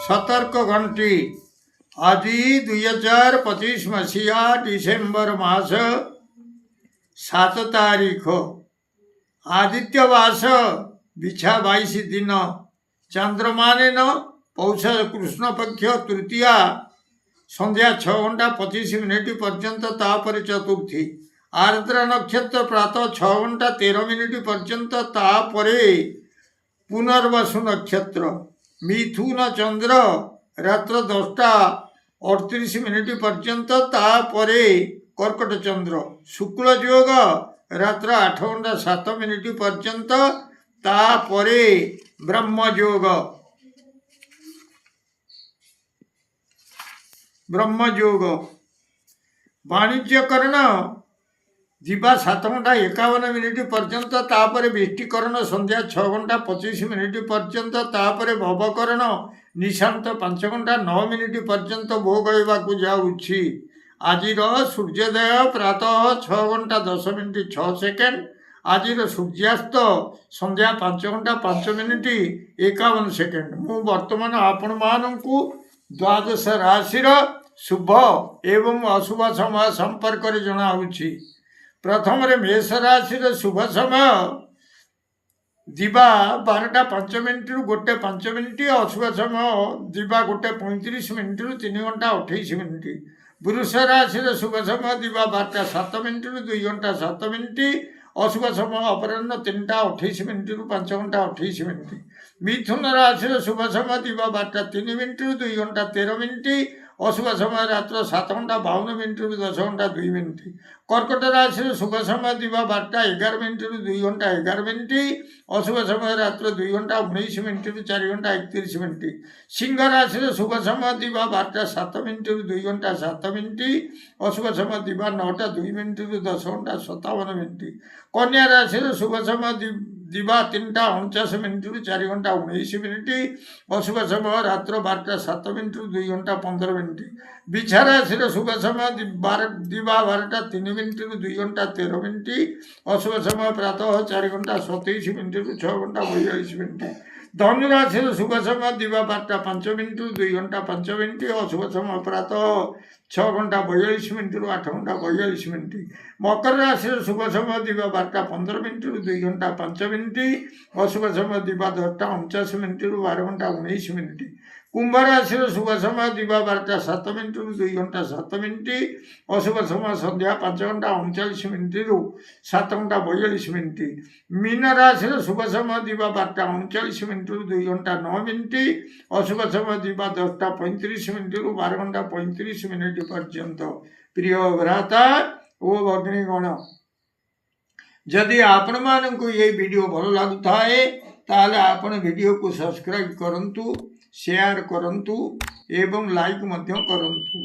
सतर्क घंटी आज 2025 मसीहा डिसेम्बर मास 7 तारीख आदित्यवास बिछा 22 दिन चंद्रमान पौष कृष्ण पक्ष तृतीया संध्या 6:25 पर्यंत तापर चतुर्थी आर्द्र नक्षत्र प्रातः 6:13 पर्यंत तापर पुनर्वसु नक्षत्र मिथुन चंद्र रात्र 10:38 पर्यंत तापर कर्कट चंद्र शुक्ल योग रात्र 8:07 पर्यंत तापर ब्रह्म योग वाणिज्यकरण दिवा 7:51 पर्यंत तापर विष्टिकरण संध्या 6:25 पर्यंत तापर भवकरण निशांत 5:09 पर्यंत भोग होगा जाऊँगी। आज सूर्योदय प्रातः 6:10 आज सूर्यास्त संध्या 5:05 मु वर्तमान आपण मानू द्वादश राशि शुभ एवं अशुभ समय संपर्क जनाऊँगी। प्रथम मेष राशि शुभ समय दिवा 12:05 रु 1:05 अशुभ समय दिवा 1:35 रु 3:28। वृष राशि शुभ समय दिवा 12:07 रु 2:07 अशुभ समय अपराह्न 3:28 रु 5:28। मिथुन राशि शुभ समय दिवा 12:03 रु 2:13 अशुभ समय रात्र 7:52 रु 10:02। कर्कट राशि शुभ समय दिवा 12:11 रु 2:11 अशुभ समय रात्र 2:19 रु 4:31। सिंह राशि शुभ समय दिवा 12:07 रु 2:07 अशुभ समय दिवा 9:02 रु 10:57। कन्या राशि शुभ समय दिवा 3:49 रु 4:19 अशुभ समय रात्र 12:07 रु 2:15। बिछा राशि शुभ समय दिवा 12:03 रु 2:13 अशुभ समय प्रातः 4:27 रु 6:42। धनु राशि शुभ समय दिवा 12:05 रु 2:05 अशुभ समय प्रातः 6:42 रु 8:42। मकर राशि शुभ समय दिवा 12:15 रु 2:05 अशुभ समय दिवा 10:49 रु 12:19। कुंभ राशि शुभ समय दिवा 12:07 रु 2:07 अशुभ समय संध्या 5:39 रु 7:42। मीन राशि शुभ समय दिवा 12:39 रु 2:09 अशुभ समय दिवा 10:35 रु 12:35 पर्यंत। प्रिय भ्राता ओ भगिनीगण जदि आपण मानू ये वीडियो भल लगुता है ताले आपण वीडियो को सब्सक्राइब करंतु शेयर करंतु एवं लाइक मध्य करंतु।